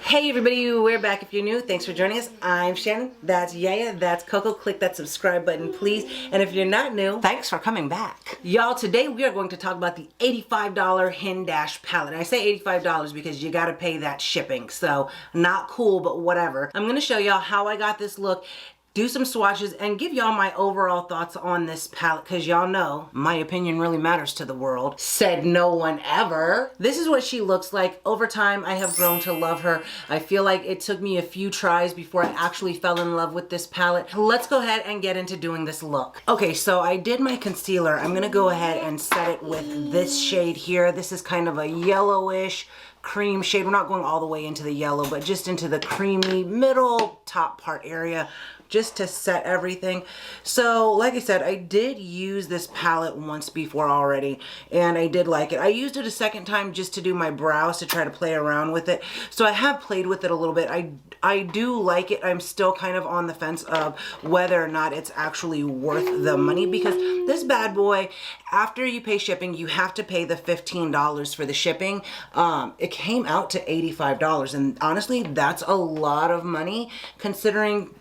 Hey everybody, we're back. If you're new, thanks for joining us. I'm Shannon, that's Yaya, that's Coco. Click that subscribe button, please. And if you're not new, thanks for coming back. Y'all, today we are going to talk about the $85 Hindash palette. I say $85 because you gotta pay that shipping, so not cool, but whatever. I'm gonna show y'all how I got this look, do some swatches, and give y'all my overall thoughts on this palette, because y'all know my opinion really matters to the world. Said no one ever. This is what she looks like. Over time, I have grown to love her. I feel like it took me a few tries before I actually fell in love with this palette. Let's go ahead and get into doing this look. Okay, so I did my concealer. I'm gonna go ahead and set it with this shade here. This is kind of a yellowish cream shade. We're not going all the way into the yellow, but just into the creamy middle top part area, just to set everything. So like I said, I did use this palette once before already, and I did like it. I used it a second time just to do my brows, to try to play around with it. So I have played with it a little bit. I do like it. I'm still kind of on the fence of whether or not it's actually worth the money, because this bad boy, after you pay shipping, you have to pay the $15 for the shipping. It came out to $85, and honestly, that's a lot of money considering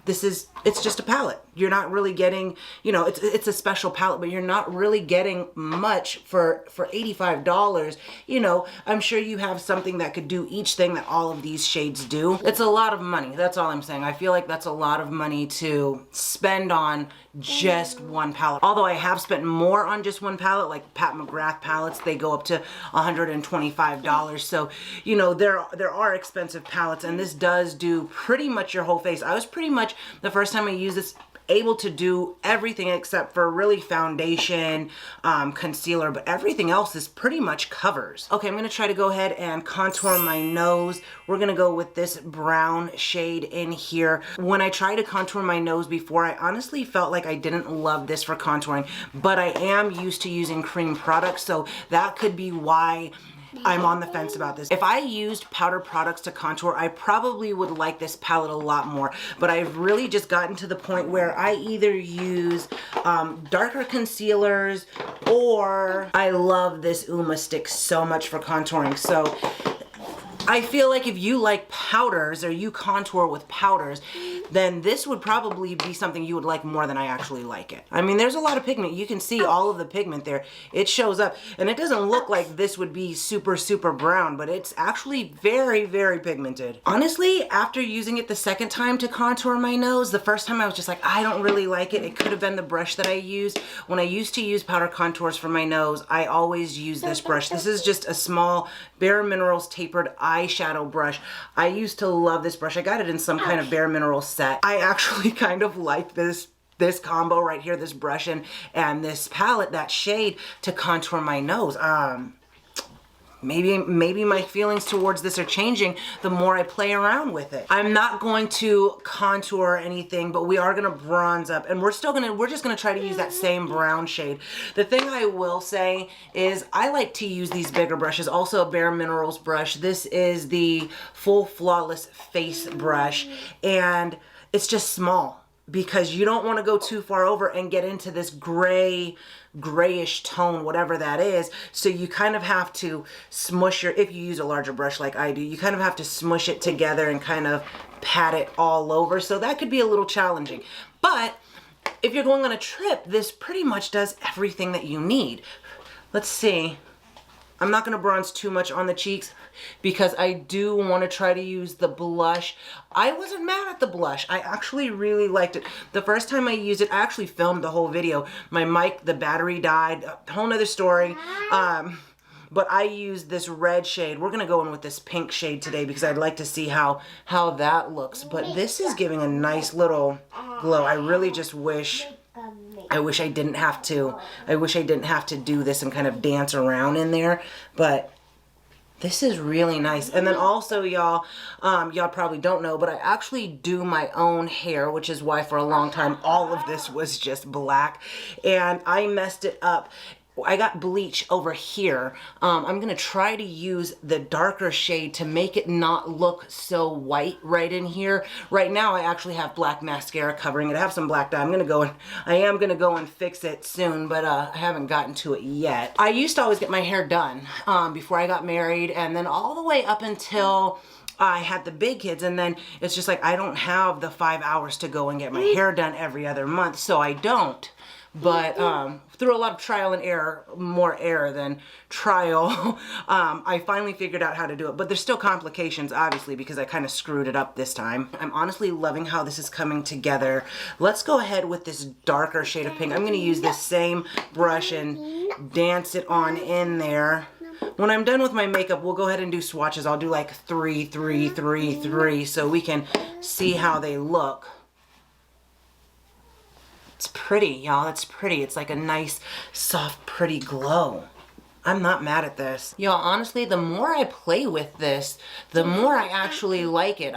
it's just a palette. You're not really getting, you know, it's a special palette, but you're not really getting much for $85. You know, I'm sure you have something that could do each thing that all of these shades do. It's a lot of money. That's all I'm saying. I feel like that's a lot of money to spend on just one palette. Although I have spent more on just one palette, like Pat McGrath palettes, they go up to $125. So, you know, there are expensive palettes, and this does do pretty much your whole face. I was pretty much, the first time I used this, able to do everything except for really foundation, concealer, but everything else is pretty much covers. Okay, I'm gonna try to go ahead and contour my nose. We're gonna go with this brown shade in here. When I tried to contour my nose before, I honestly felt like I didn't love this for contouring, but I am used to using cream products, so that could be why I'm on the fence about this. If I used powder products to contour, I probably would like this palette a lot more, but I've really just gotten to the point where I either use darker concealers, or I love this Uma stick so much for contouring. So I feel like if you like powders, or you contour with powders, then this would probably be something you would like more than I actually like it. I mean, there's a lot of pigment. You can see all of the pigment there. It shows up, and it doesn't look like this would be super, super brown, but it's actually very, very pigmented. Honestly, after using it the second time to contour my nose, the first time I was just like, I don't really like it. It could have been the brush that I used. When I used to use powder contours for my nose, I always use this brush. This is just a small Bare Minerals tapered eyeshadow brush. I used to love this brush. I got it in some kind of Bare Minerals set. I actually kind of like this combo right here, this brush and this palette, that shade, to contour my nose. Maybe my feelings towards this are changing the more I play around with it. I'm not going to contour anything, but we are gonna bronze up, and we're just gonna try to use that same brown shade. The thing I will say is I like to use these bigger brushes, also a Bare Minerals brush. This is the Full Flawless Face brush, and it's just small, because you don't want to go too far over and get into this grayish tone, whatever that is. So you kind of have to smush if you use a larger brush like I do, you kind of have to smush it together and kind of pat it all over. So that could be a little challenging. But if you're going on a trip, this pretty much does everything that you need. Let's see. I'm not going to bronze too much on the cheeks, because I do want to try to use the blush. I wasn't mad at the blush. I actually really liked it. The first time I used it, I actually filmed the whole video. My mic, the battery died, a whole nother story. But I used this red shade. We're going to go in with this pink shade today, because I'd like to see how that looks. But this is giving a nice little glow. I really just wish I didn't have to do this and kind of dance around in there, but this is really nice. And then also, y'all probably don't know, but I actually do my own hair, which is why for a long time all of this was just black, and I messed it up. I got bleach over here. I'm gonna try to use the darker shade to make it not look so white right in here. Right now I actually have black mascara covering it. I have some black dye. I am gonna go and fix it soon, but I haven't gotten to it yet. I used to always get my hair done before I got married, and then all the way up until I had the big kids, and then it's just like I don't have the 5 hours to go and get my hair done every other month, so I don't. But through a lot of trial and error, more error than trial, I finally figured out how to do it. But there's still complications, obviously, because I kind of screwed it up this time. I'm honestly loving how this is coming together. Let's go ahead with this darker shade of pink. I'm going to use this same brush and dance it on in there. When I'm done with my makeup, we'll go ahead and do swatches. I'll do like 3, 3, 3, 3, so we can see how they look. It's pretty, y'all. It's pretty. It's like a nice, soft, pretty glow. I'm not mad at this. Y'all, honestly, the more I play with this, the more I actually like it.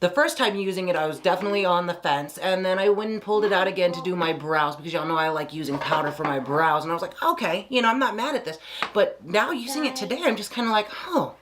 The first time using it, I was definitely on the fence, and then I went and pulled it out again to do my brows, because y'all know I like using powder for my brows, and I was like, okay, you know, I'm not mad at this. But now using it today, I'm just kind of like, oh,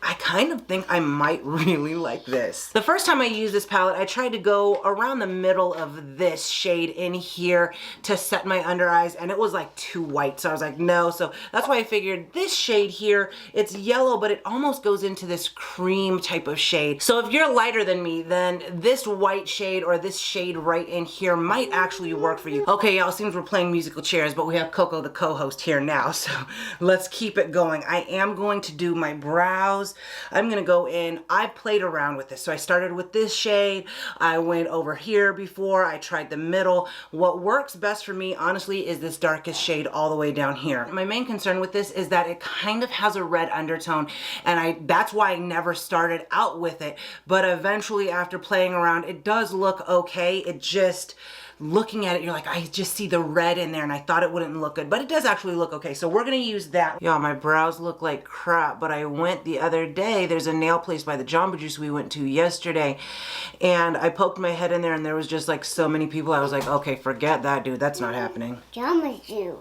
I kind of think I might really like this. The first time I used this palette, I tried to go around the middle of this shade in here to set my under eyes, and it was like too white, so I was like, no. So that's why I figured this shade here, it's yellow, but it almost goes into this cream type of shade. So if you're lighter than me, then this white shade or this shade right in here might actually work for you. Okay, y'all, seems we're playing musical chairs, but we have Coco, the co-host, here now, so let's keep it going. I am going to do my brows. I'm gonna go in, I played around with this. So I started with this shade, I went over here before, I tried the middle. What works best for me, honestly, is this darkest shade all the way down here. My main concern with this is that it kind of has a red undertone, and that's why I never started out with it. But eventually, after playing around, it does look okay. It just, looking at it, you're like, I just see the red in there, and I thought it wouldn't look good, but it does actually look okay. So we're gonna use that. Y'all, my brows look like crap, but I went the other day, there's a nail place by the Jamba Juice we went to yesterday, and I poked my head in there, and there was just like so many people. I was like, okay, forget that, dude. That's not happening. Jamba Juice.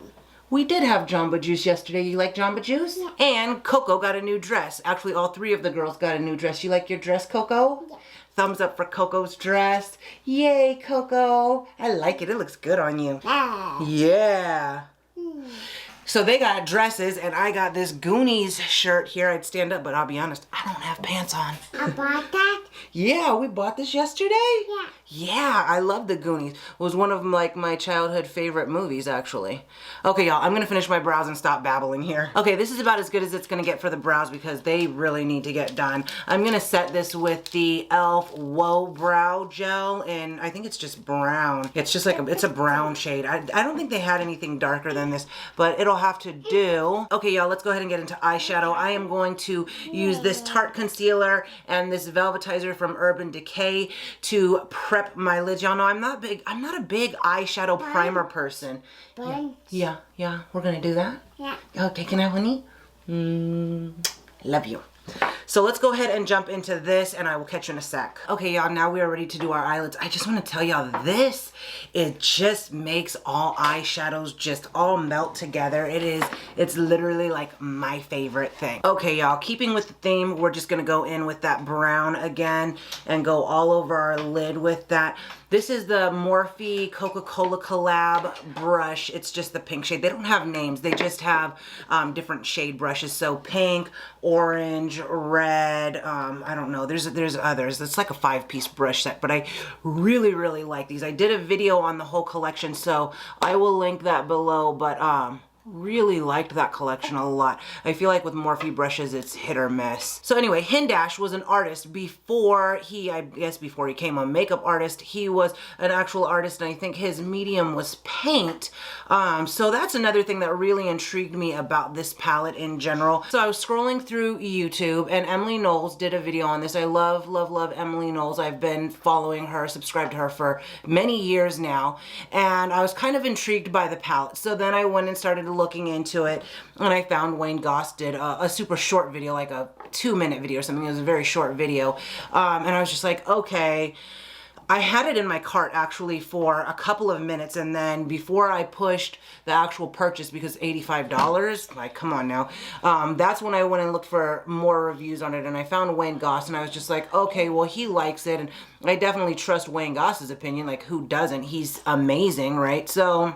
We did have Jamba Juice yesterday. You like Jamba Juice? Yeah. And Coco got a new dress. Actually, all 3 of the girls got a new dress. You like your dress, Coco? Yeah. Thumbs up for Coco's dress. Yay, Coco. I like it. It looks good on you. Yeah. So they got dresses, and I got this Goonies shirt here. I'd stand up, but I'll be honest, I don't have pants on. I bought that? Yeah, we bought this yesterday? Yeah. Yeah, I love the Goonies. It was one of like my childhood favorite movies, actually. Okay, y'all, I'm gonna finish my brows and stop babbling here. Okay, this is about as good as it's gonna get for the brows because they really need to get done. I'm gonna set this with the e.l.f. Whoa Brow Gel, and I think it's just brown. It's just like, it's a brown shade. I don't think they had anything darker than this, but it'll have to do. Okay, y'all, let's go ahead and get into eyeshadow. I am going to use this Tarte concealer and this Velvetizer from Urban Decay to prep my lids. Y'all know I'm not a big eyeshadow primer person. Yeah, we're gonna do that. Yeah. Okay, can I have honey? Love you. So let's go ahead and jump into this, and I will catch you in a sec. Okay, y'all, now we are ready to do our eyelids. I just want to tell y'all this, it just makes all eyeshadows just all melt together. It's literally like my favorite thing. Okay, y'all, keeping with the theme, we're just gonna go in with that brown again and go all over our lid with that. This is the Morphe Coca-Cola collab brush. It's just the pink shade. They don't have names. They just have different shade brushes. So pink, orange, red, I don't know. There's others. It's like a 5-piece brush set, but I really, really like these. I did a video on the whole collection, so I will link that below, but really liked that collection a lot. I feel like with Morphe brushes, it's hit or miss. So anyway, Hindash was an artist before I guess before he became a makeup artist. He was an actual artist, and I think his medium was paint. So that's another thing that really intrigued me about this palette in general. So I was scrolling through YouTube, and Emily Knowles did a video on this. I love, love, love Emily Knowles. I've been following her, subscribed to her for many years now, and I was kind of intrigued by the palette. So then I went and started looking into it, and I found Wayne Goss did a super short video, like a 2-minute video or something. It was a very short video, and I was just like, okay. I had it in my cart actually for a couple of minutes, and then before I pushed the actual purchase, because $85, like come on now, that's when I went and looked for more reviews on it, and I found Wayne Goss, and I was just like, okay, well, he likes it, and I definitely trust Wayne Goss's opinion. Like, who doesn't? He's amazing, right? So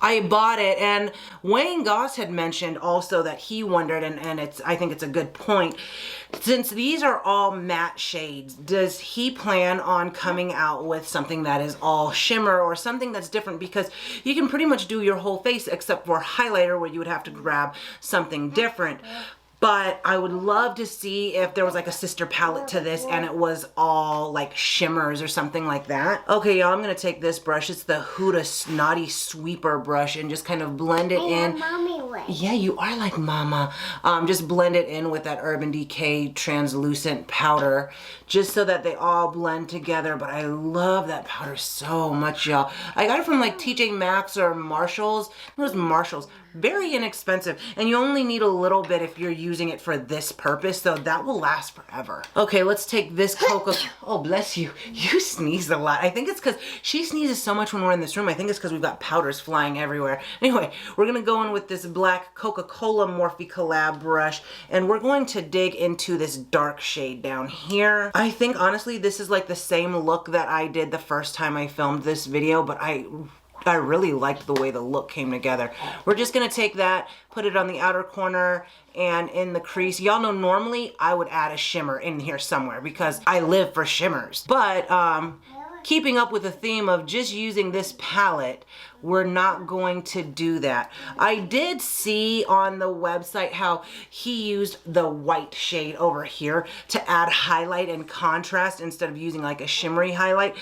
I bought it, and Wayne Goss had mentioned also that he wondered, and I think it's a good point, since these are all matte shades, does he plan on coming out with something that is all shimmer or something that's different? Because you can pretty much do your whole face except for highlighter, where you would have to grab something different. But I would love to see if there was like a sister palette to this and it was all like shimmers or something like that. Okay, y'all, I'm gonna take this brush. It's the Huda Snotty Sweeper brush and just kind of blend it in. Mommy way. Yeah, you are like mama. Just blend it in with that Urban Decay translucent powder, just so that they all blend together. But I love that powder so much, y'all. I got it from like TJ Maxx or Marshalls. It was Marshalls. Very inexpensive, and you only need a little bit if you're using it for this purpose, so that will last forever. Okay, let's take this Coca. Oh, bless you. You sneeze a lot. I think it's because she sneezes so much when we're in this room. I think it's because we've got powders flying everywhere. Anyway, we're gonna go in with this black Coca-Cola Morphe collab brush, and we're going to dig into this dark shade down here. I think honestly this is like the same look that I did the first time I filmed this video, but I really liked the way the look came together. We're just gonna take that, put it on the outer corner and in the crease. Y'all know normally I would add a shimmer in here somewhere because I live for shimmers. But keeping up with the theme of just using this palette, we're not going to do that. I did see on the website how he used the white shade over here to add highlight and contrast instead of using like a shimmery highlight.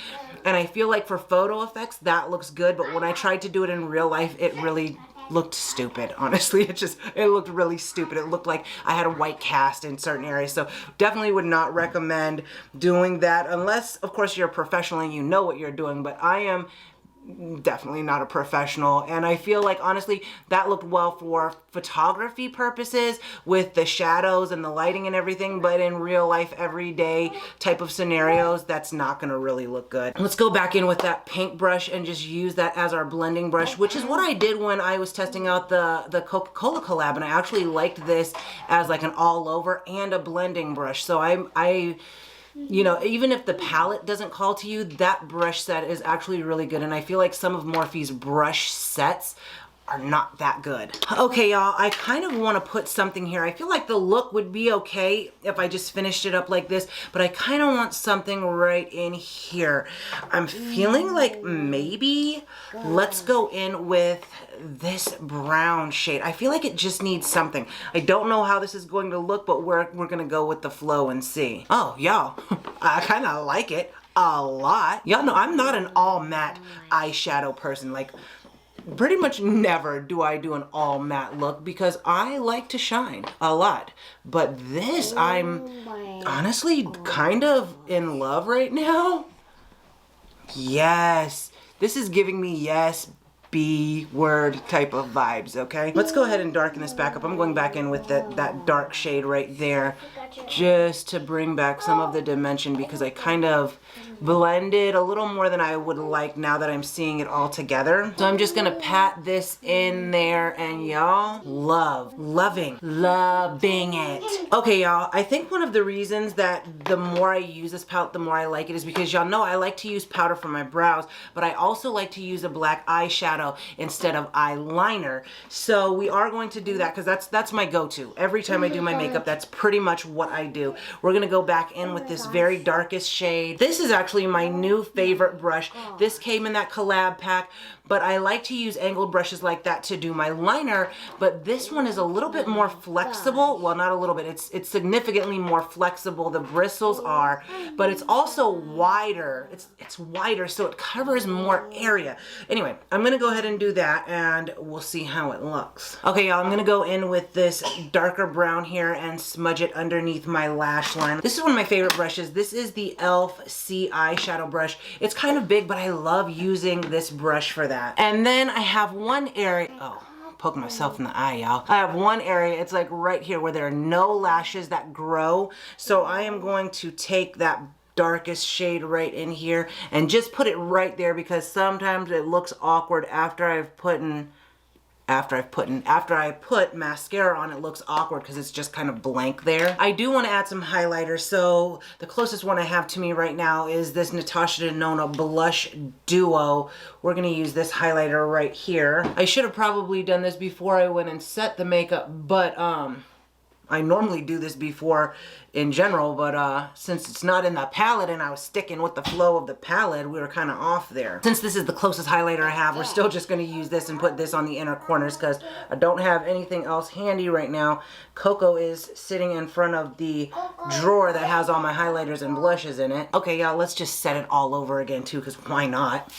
And I feel like for photo effects, that looks good. But when I tried to do it in real life, it really looked stupid. Honestly, it looked really stupid. It looked like I had a white cast in certain areas. So definitely would not recommend doing that unless, of course, you're a professional and you know what you're doing. But I am definitely not a professional, and I feel like honestly that looked well for photography purposes with the shadows and the lighting and everything, but in real life everyday type of scenarios that's not gonna really look good. Let's go back in with that pink brush and just use that as our blending brush, which is what I did when I was testing out the Coca-Cola collab, and I actually liked this as like an all over and a blending brush. So I you know, even if the palette doesn't call to you, that brush set is actually really good. And I feel like some of Morphe's brush sets are not that good. Okay, y'all, I kind of want to put something here. I feel like the look would be okay if I just finished it up like this, but I kind of want something right in here. I'm feeling like maybe let's go in with this brown shade. I feel like it just needs something. I don't know how this is going to look, but we're gonna go with the flow and see. Oh, y'all, I kind of like it a lot. Y'all know I'm not an all matte eyeshadow person. Like, pretty much never do I do an all matte look because I like to shine a lot. But this, I'm honestly kind of in love right now. Yes, this is giving me yes, B word type of vibes, okay? Let's go ahead and darken this back up. I'm going back in with that dark shade right there just to bring back some of the dimension because I kind of blended a little more than I would like now that I'm seeing it all together. So I'm just gonna pat this in there and y'all, loving it. Okay, y'all, I think one of the reasons that the more I use this palette, the more I like it is because y'all know I like to use powder for my brows, but I also like to use a black eyeshadow instead of eyeliner. So we are going to do that because that's my go-to. Every time I do my makeup, that's pretty much what I do. We're gonna go back in with this very darkest shade. This is actually my new favorite brush. This came in that collab pack, but I like to use angled brushes like that to do my liner, but this one is a little bit more flexible. Well, not a little bit, it's significantly more flexible. The bristles are, but it's also wider. It's wider, so it covers more area. Anyway, I'm gonna go ahead and do that and we'll see how it looks. Okay, y'all, I'm gonna go in with this darker brown here and smudge it underneath my lash line. This is one of my favorite brushes. This is the e.l.f. C eyeshadow brush. It's kind of big, but I love using this brush for that. And then I have one area, oh, poke myself in the eye, y'all. I have one area, it's like right here where there are no lashes that grow. So I am going to take that darkest shade right in here and just put it right there because sometimes it looks awkward after I've put in after I put mascara on. It looks awkward because it's just kind of blank there. I do want to add some highlighter, so the closest one I have to me right now is this Natasha Denona Blush Duo. We're going to use this highlighter right here. I should have probably done this before I went and set the makeup, but I normally do this before in general, but since it's not in the palette and I was sticking with the flow of the palette, we were kind of off there. Since this is the closest highlighter I have, we're still just going to use this and put this on the inner corners because I don't have anything else handy right now. Coco is sitting in front of the drawer that has all my highlighters and blushes in it. Okay, y'all, let's just set it all over again too, because why not?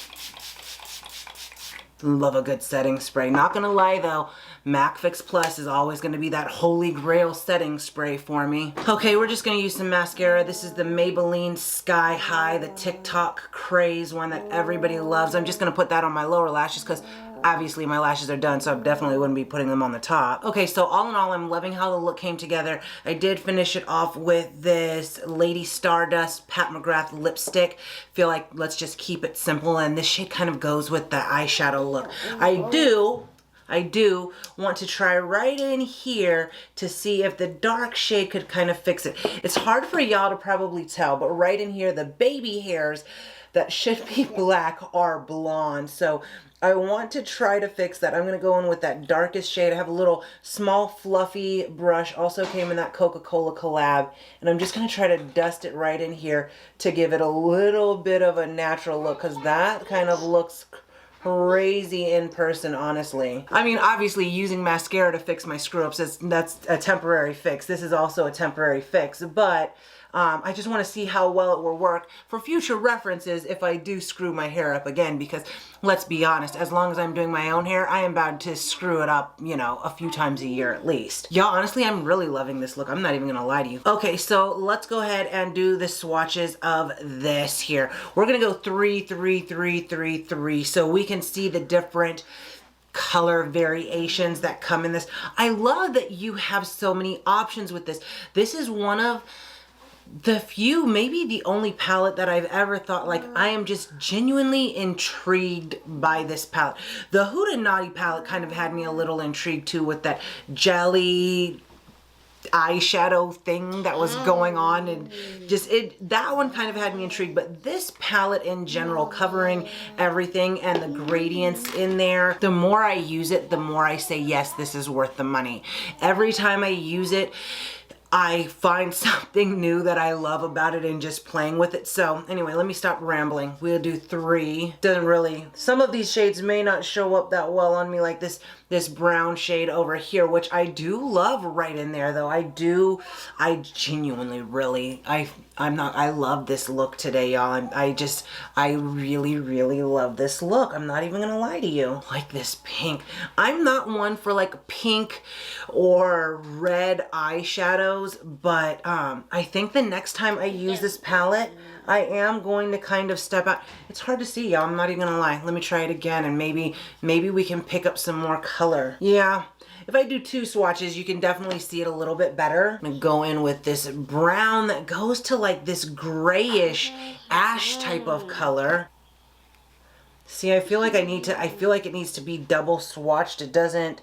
Love a good setting spray. Not gonna lie though, MAC Fix Plus is always gonna be that holy grail setting spray for me. Okay, we're just gonna use some mascara. This is the Maybelline Sky High, the TikTok craze one that everybody loves. I'm just gonna put that on my lower lashes because obviously my lashes are done, so I definitely wouldn't be putting them on the top. Okay, so all in all, I'm loving how the look came together. I did finish it off with this Lady Stardust Pat McGrath lipstick. Feel like let's just keep it simple, and this shade kind of goes with the eyeshadow look. I do want to try right in here to see if the dark shade could kind of fix it. It's hard for y'all to probably tell, but right in here, the baby hairs that should be black are blonde. So I want to try to fix that. I'm going to go in with that darkest shade. I have a little small fluffy brush, also came in that Coca-Cola collab, and I'm just going to try to dust it right in here to give it a little bit of a natural look, because that kind of looks crazy in person, honestly. I mean, obviously using mascara to fix my screw-ups, that's a temporary fix. This is also a temporary fix, but I just want to see how well it will work for future references if I do screw my hair up again, because let's be honest, as long as I'm doing my own hair, I am bound to screw it up, you know, a few times a year at least. Y'all, honestly, I'm really loving this look. I'm not even gonna lie to you. Okay, so let's go ahead and do the swatches of this here. We're gonna go 3, 3, 3, 3, 3, so we can see the different color variations that come in this. I love that you have so many options with this. This is one of the few, maybe the only palette that I've ever thought, like, I am just genuinely intrigued by this palette. The Huda Naughty palette kind of had me a little intrigued too, with that jelly eyeshadow thing that was going on, and just that one kind of had me intrigued. But this palette in general, covering everything and the gradients in there, the more I use it, the more I say, yes, this is worth the money. Every time I use it, I find something new that I love about it and just playing with it. So anyway, let me stop rambling. We'll do 3. Doesn't really, some of these shades may not show up that well on me, like this brown shade over here, which I do love right in there though. I genuinely really, I love this look today, y'all. I really, really love this look. I'm not even gonna lie to you. Like this pink. I'm not one for like pink or red eyeshadows, but I think the next time I use this palette, I am going to kind of step out. It's hard to see, y'all. I'm not even gonna lie. Let me try it again, and maybe we can pick up some more color. Yeah. If I do 2 swatches, you can definitely see it a little bit better. I'm gonna go in with this brown that goes to like this grayish ash type of color. See, I feel like it needs to be double swatched. It doesn't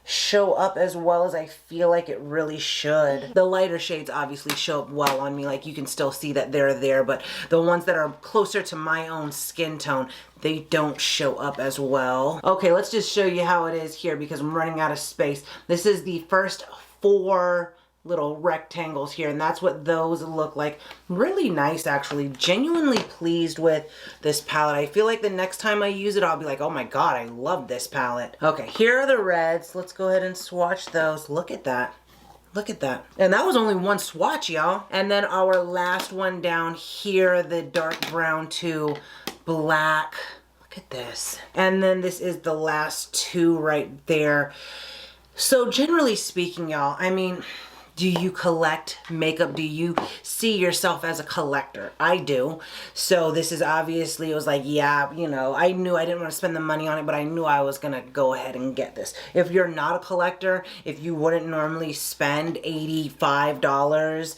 show up as well as I feel like it really should. The lighter shades obviously show up well on me, like you can still see that they're there, but the ones that are closer to my own skin tone, they don't show up as well. Okay, let's just show you how it is here because I'm running out of space. This is the first 4 little rectangles here, and that's what those look like. Really nice, actually. Genuinely pleased with this palette. I feel like the next time I use it, I'll be like, oh my god, I love this palette. Okay, here are the reds. Let's go ahead and swatch those. Look at that. Look at that. And that was only 1 swatch, y'all. And then our last one down here, the dark brown to black. Look at this. And then this is the last 2 right there. So generally speaking, y'all, I mean, do you collect makeup? Do you see yourself as a collector? I do. So this is obviously, it was like, yeah, you know, I knew I didn't want to spend the money on it, but I knew I was going to go ahead and get this. If you're not a collector, if you wouldn't normally spend $85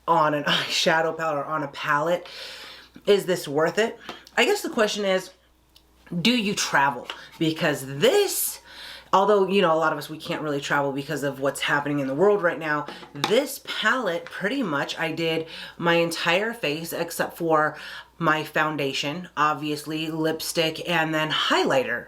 on an eyeshadow palette or on a palette, is this worth it? I guess the question is, do you travel? Because this although, you know, a lot of us, we can't really travel because of what's happening in the world right now. This palette, pretty much, I did my entire face except for my foundation, obviously, lipstick, and then highlighter.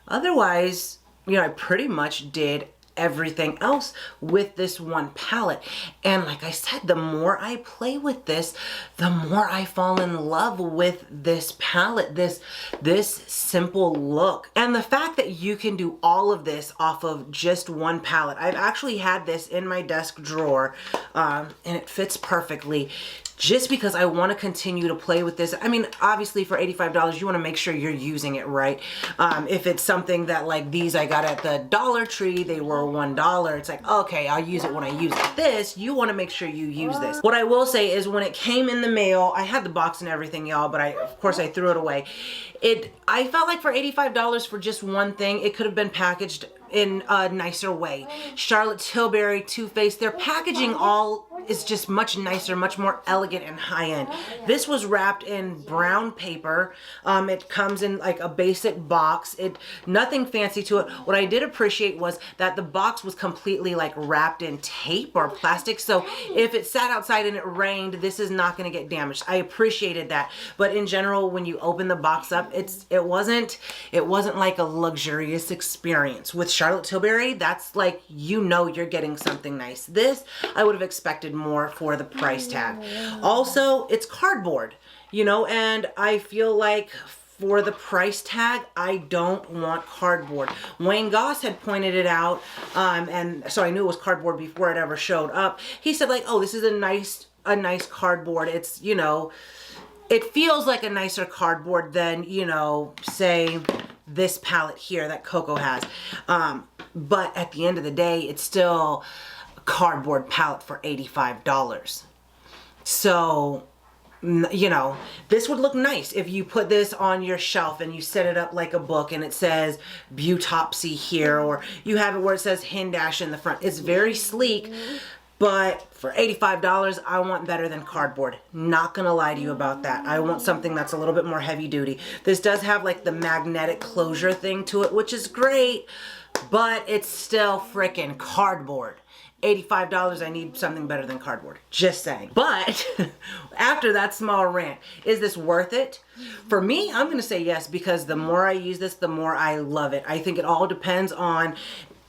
Otherwise, you know, I pretty much did everything else with this one palette. And like I said, the more I play with this, the more I fall in love with this palette, this simple look. And the fact that you can do all of this off of just one palette. I've actually had this in my desk drawer, and it fits perfectly, just because I want to continue to play with this. I mean, obviously for $85, you want to make sure you're using it right. If it's something that like these I got at the Dollar Tree, they were $1. It's like, okay, I'll use it when I use it. This, you want to make sure you use this. What I will say is when it came in the mail, I had the box and everything, y'all, but of course I threw it away. I felt like for $85 for just one thing, it could have been packaged in a nicer way. Charlotte Tilbury, Too Faced, their packaging all is just much nicer, much more elegant and high-end. This was wrapped in brown paper. It comes in like a basic box. Nothing fancy to it. What I did appreciate was that the box was completely like wrapped in tape or plastic, so if it sat outside and it rained, this is not going to get damaged. I appreciated that. But in general, when you open the box up, it wasn't like a luxurious experience. With Charlotte Tilbury, that's like, you know, you're getting something nice. This, I would have expected more for the price tag. Also, it's cardboard, you know, and I feel like for the price tag, I don't want cardboard. Wayne Goss had pointed it out, and so I knew it was cardboard before it ever showed up. He said like, oh, this is a nice cardboard. It's, you know, it feels like a nicer cardboard than, you know, say this palette here that Coca has. But at the end of the day, it's still a cardboard palette for $85. So, you know, this would look nice if you put this on your shelf and you set it up like a book and it says Beautopsy here, or you have it where it says Hindash in the front. It's very sleek. But for $85, I want better than cardboard. Not gonna lie to you about that. I want something that's a little bit more heavy duty. This does have like the magnetic closure thing to it, which is great, but it's still freaking cardboard. $85, I need something better than cardboard. Just saying. But after that small rant, is this worth it? For me, I'm gonna say yes, because the more I use this, the more I love it. I think it all depends on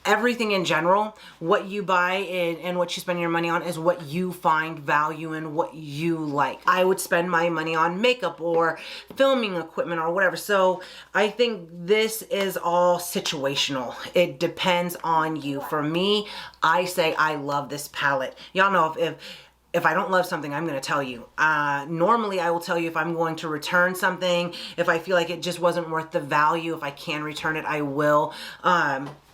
everything in general. What you buy and what you spend your money on is what you find value in, what you like. I would spend my money on makeup or filming equipment or whatever. So I think this is all situational. It depends on you. For me, I say I love this palette. Y'all know if I don't love something, I'm going to tell you. Normally, I will tell you if I'm going to return something. If I feel like it just wasn't worth the value, if I can return it, I will.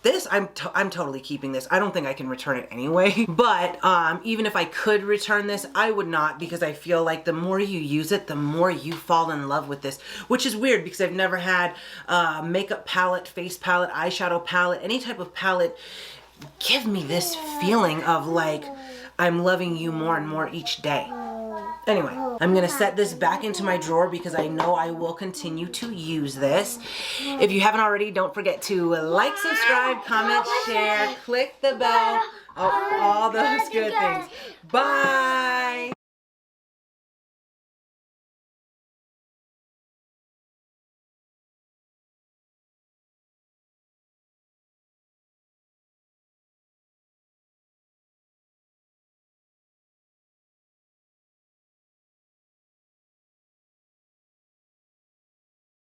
This, I'm totally keeping this. I don't think I can return it anyway. But even if I could return this, I would not, because I feel like the more you use it, the more you fall in love with this. Which is weird, because I've never had makeup palette, face palette, eyeshadow palette, any type of palette give me this feeling of like, I'm loving you more and more each day. Anyway, I'm gonna set this back into my drawer because I know I will continue to use this. If you haven't already, don't forget to like, subscribe, comment, share, click the bell, all those good things. Bye!